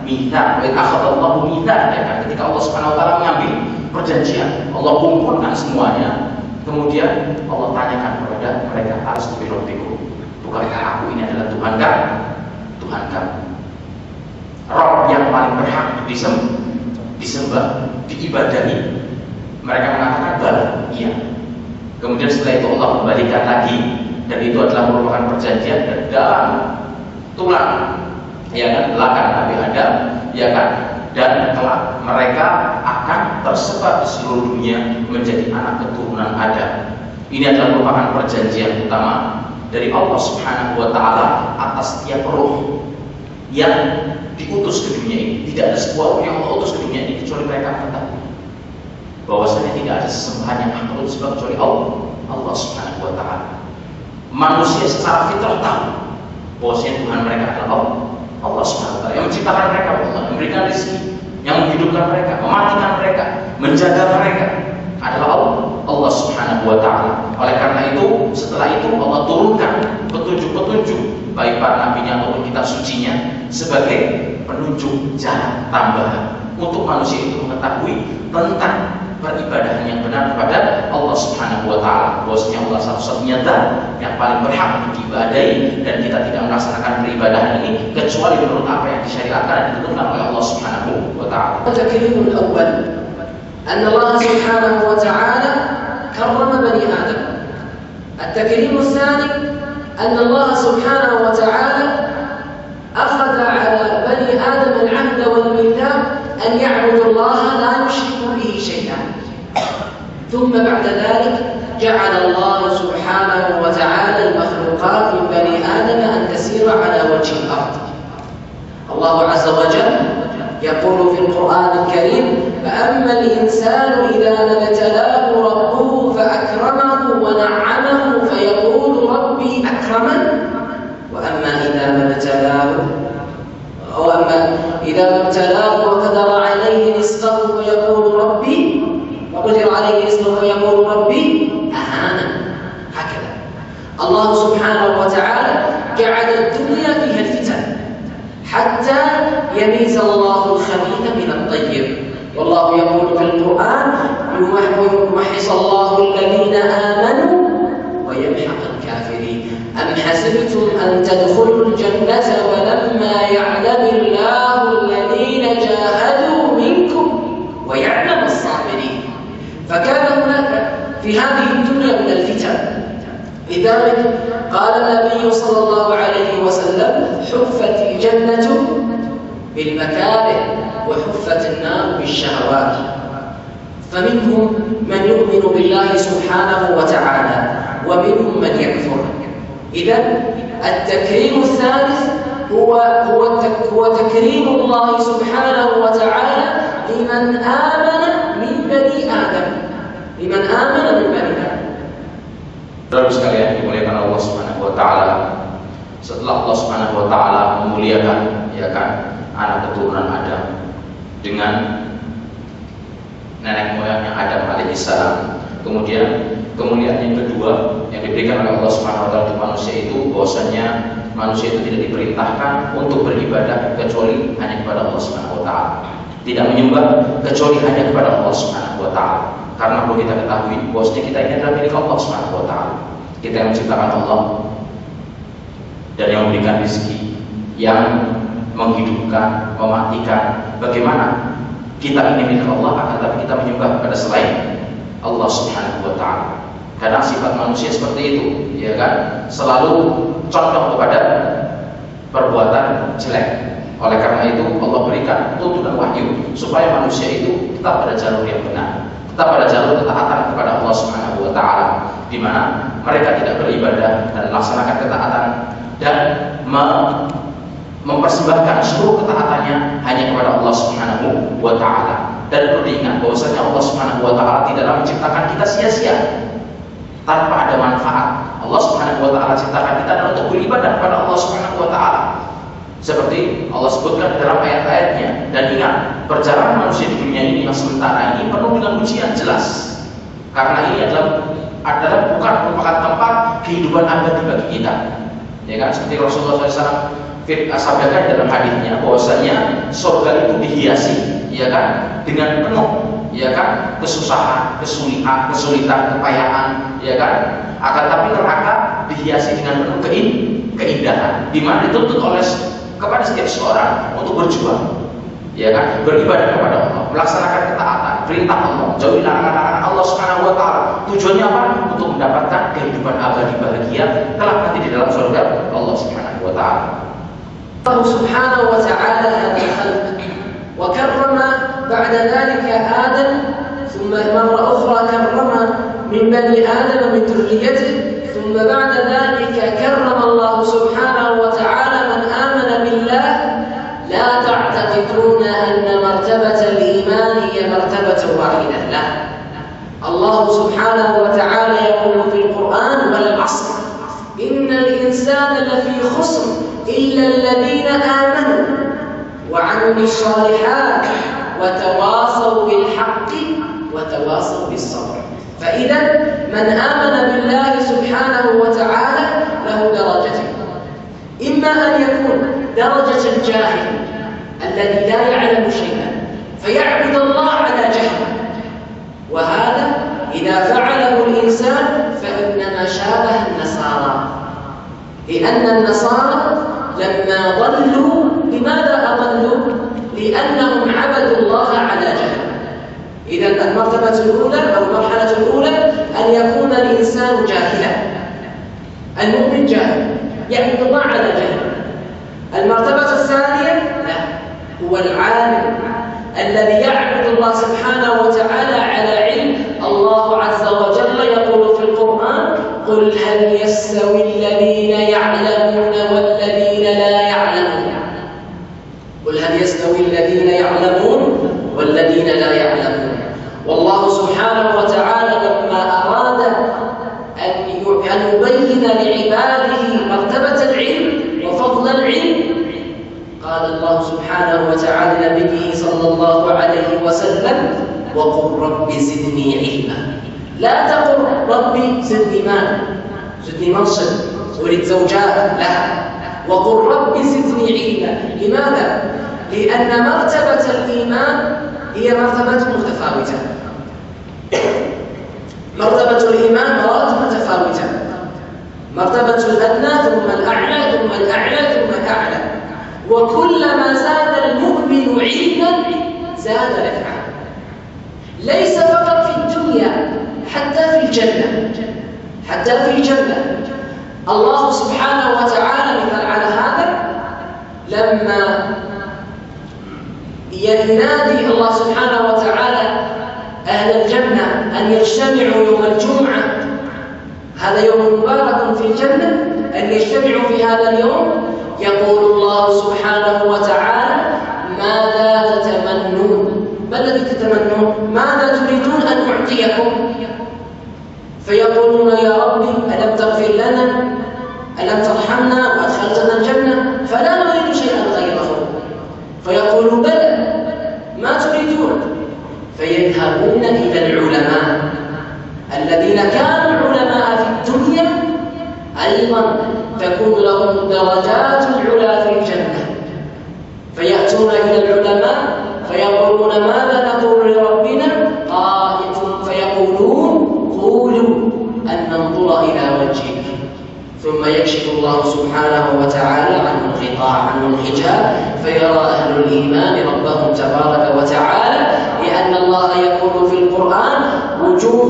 mitsaq, wa akhadallahu mitsaq, ya kan? Ketika Allah Subhanahu wa taala mengambil perjanjian, Allah kumpulkan semuanya. Kemudian Allah tanyakan kepada mereka, alastu bi rabbikum, bukankah aku ini adalah Tuhan kamu? Tuhan kamu, Rabb yang paling berhak disembah, diibadahi. Mereka mengatakan bala, iya. Kemudian setelah itu Allah kembalikan lagi, dan itu adalah merupakan perjanjian dan dalam tulang, ya kan, belakang Nabi Adam, ya kan, dan kelak mereka akan tersebar di seluruh dunia menjadi anak keturunan Adam. Ini adalah merupakan perjanjian utama dari Allah Subhanahu wa taala atas setiap roh yang diutus ke dunia ini. Tidak ada sebuah roh yang Allah utus ke dunia ini kecuali mereka mengetahui bahwasanya tidak ada sesembahan yang hak untuk disembah kecuali Allah Subhanahu wa taala. Manusia secara fitrah tahu bahwasanya Tuhan mereka adalah Allah Subhanahu wa taala yang menciptakan mereka, Allah memberikan rezeki, yang menghidupkan mereka, mematikan mereka, menjaga mereka adalah Allah Subhanahu wa taala. Oleh karena itu, setelah itu Allah turunkan petunjuk-petunjuk baik para nabinya ataupun kitab sucinya sebagai penunjuk jalan tambahan untuk manusia itu mengetahui tentang peribadahan yang benar kepada Allah Subhanahu wa taala. Bahwasanya Allah satu-satunya zat yang paling berhak untuk diibadahi, dan kita tidak melaksanakan peribadahan ini kecuali menurut apa yang disyariatkan dan ditentukan oleh Allah Subhanahu wa taala. Takrimul awwal أن الله سبحانه وتعالى كرم بني آدم. التكريم الثاني أن الله سبحانه وتعالى أخذ على بني آدم العهد والميثاق أن يعبدوا الله لا يشركوا به شيئا. ثم بعد ذلك جعل الله سبحانه وتعالى المخلوقات من بني آدم أن تسير على وجه الأرض. الله عز وجل يقول في القرآن الكريم: فأما الإنسان إذا ما ابتلاه ربه فأكرمه ونعمه فيقول ربي أكرمن وأما إذا ما ابتلاه وقدر عليه رزقه فيقول ربي أهانن. هكذا الله سبحانه وتعالى جعل الدنيا فيها الفتن حتى يميز الله الخبيث من الطيب. والله يقول في القرآن: يمحص الله الذين آمنوا ويمحق الكافرين. أم حسبتم أن تدخلوا الجنة ولما يعلم الله الذين جاهدوا منكم ويعلم الصابرين. فكان هناك في هذه الدنيا من الفتن. لذلك قال النبي صلى الله عليه وسلم: حفت الجنة بالمكاره وحفت النار بالشهوات. فمنهم من يؤمن بالله سبحانه وتعالى ومنهم من يكفر. إذن التكريم الثالث هو تكريم الله سبحانه وتعالى لمن آمن من بني آدم. Saudara sekalian dimuliakan Allah Subhanahu wa taala. Setelah Allah Subhanahu wa taala memuliakan, ya kan, anak keturunan Adam dengan nenek moyangnya Adam alaihissalam, kemudian kemuliaan yang kedua yang diberikan oleh Allah Subhanahu wa taala untuk manusia itu bahwasanya manusia itu tidak diperintahkan untuk beribadah kecuali hanya kepada Allah Subhanahu wa taala. Tidak menyembah kecuali hanya kepada Allah Subhanahu wa taala. Karena perlu kita ketahui bahwasanya kita ini adalah milik Allah Subhanahu wa taala. Kita yang menciptakan Allah dan yang memberikan rezeki, yang menghidupkan, mematikan. Bagaimana kita ini milik Allah akan tapi kita menyembah kepada selain Allah Subhanahu wa taala? Karena sifat manusia seperti itu, ya kan? Selalu condong kepada perbuatan jelek. Oleh karena itu Allah berikan tuntunan wahyu supaya manusia itu tetap pada jalur yang benar, tetap pada jalur ketaatan kepada Allah Subhanahu wa taala, di mana mereka tidak beribadah dan melaksanakan ketaatan dan mempersembahkan seluruh ketaatannya hanya kepada Allah Subhanahu wa taala. Dan perlu diingat bahwasanya Allah Subhanahu wa taala tidaklah menciptakan kita sia-sia tanpa ada manfaat. Allah Subhanahu wa taala ciptakan kita adalah untuk beribadah kepada Allah Subhanahu wa taala. Seperti Allah sebutkan dalam ayat-ayatnya. Dan ingat, perjalanan manusia di dunia ini yang sementara ini penuh dengan ujian jelas. Karena ini adalah bukan merupakan tempat kehidupan abadi bagi kita. Ya kan, seperti Rasulullah SAW sabdakan dalam hadisnya bahwasanya surga itu dihiasi, ya kan, dengan penuh, ya kan, kesusahan, kesulitan, kepayaan, ya kan. Akan tapi neraka dihiasi dengan penuh keindahan, di mana dituntut kepada setiap seorang untuk berjuang, ya kan, beribadah kepada Allah, melaksanakan ketaatan, perintah Allah, jauhi larangan-larangan Allah Subhanahu wa taala. Tujuannya apa? Untuk mendapatkan kehidupan abadi bahagia kelak nanti di dalam surga Allah Subhanahu wa taala. Allah Subhanahu wa taala hadzal khalq wa karrama ba'da dhalika Adam, thumma marra ukhra karrama min bani Adam min dhurriyyatihi, thumma ba'da dhalika karrama Allah Subhanahu wa ta'ala man amana billah. لا تعتقدون أن مرتبة الإيمان هي مرتبة واحدة، لا. الله سبحانه وتعالى يقول في القرآن: والعصر إن الإنسان لفي خسر إلا الذين آمنوا وعملوا الصالحات وتواصوا بالحق وتواصوا بالصبر. فإذا من آمن بالله سبحانه وتعالى له درجتين: إما أن يكون درجة الجاهل الذي لا يعلم شيئا فيعبد الله على جهل، وهذا إذا فعله الإنسان فإنما شابه النصارى، لأن النصارى لما ضلوا، لماذا أضلوا؟ لأنهم عبدوا الله على جهل. إذا المرتبة الأولى أو المرحلة الأولى أن يكون الإنسان جاهلا، المؤمن جاهل يعبد الله على جهل. المرتبة الثانية لا، هو العالم الذي يعبد الله سبحانه وتعالى على علم. الله عز وجل يقول في القرآن: قل هل يستوي الذين يعلمون والذين لا يعلمون. قل هل يستوي الذين يعلمون والذين لا يعلمون. والله سبحانه وتعالى لما أراد أن يبين لعباده مرتبة العلم وفضل العلم قال الله سبحانه وتعالى لنبيه صلى الله عليه وسلم: وقل رب زدني علما. لا تقل ربي زدني مال، زدني منصب، أريد زوجات، لا، وقل رب زدني علما. لماذا؟ لأن مرتبة الإيمان هي مرتبة متفاوتة. مرتبة الإيمان مراتب متفاوتة، مرتبة الأدنى ثم الأعلى ثم الأعلى ثم الأعلى، وكلما زاد المؤمن علما زاد رفعة، ليس فقط في الدنيا، حتى في الجنة. حتى في الجنة الله سبحانه وتعالى مثل على هذا لما ينادي الله سبحانه وتعالى أهل الجنة أن يجتمعوا يوم الجمعة، هذا يوم مبارك في الجنة، أن يجتمعوا في هذا اليوم، يقول الله سبحانه وتعالى: ماذا تتمنون؟ ما الذي تتمنون؟ ماذا تريدون أن أعطيكم؟ فيقولون: يا ربي ألم تغفر لنا؟ ألم ترحمنا وأدخلتنا الجنة؟ فلا نريد شيئا غيره. فيقول: بلى، ما تريدون؟ فيذهبون إلى العلماء الذين كانوا علماء في الدنيا، أيضا تكون لهم درجات العلا في الجنة، فيأتون إلى العلماء فيقولون: ماذا نقول لربنا؟ فيقولون: قولوا أن ننظر إلى وجهك. ثم يكشف الله سبحانه وتعالى عنه الغطاء، عنه الحجاب، فيرى أهل الإيمان ربهم تبارك وتعالى، لأن الله يقول في القرآن: وجوه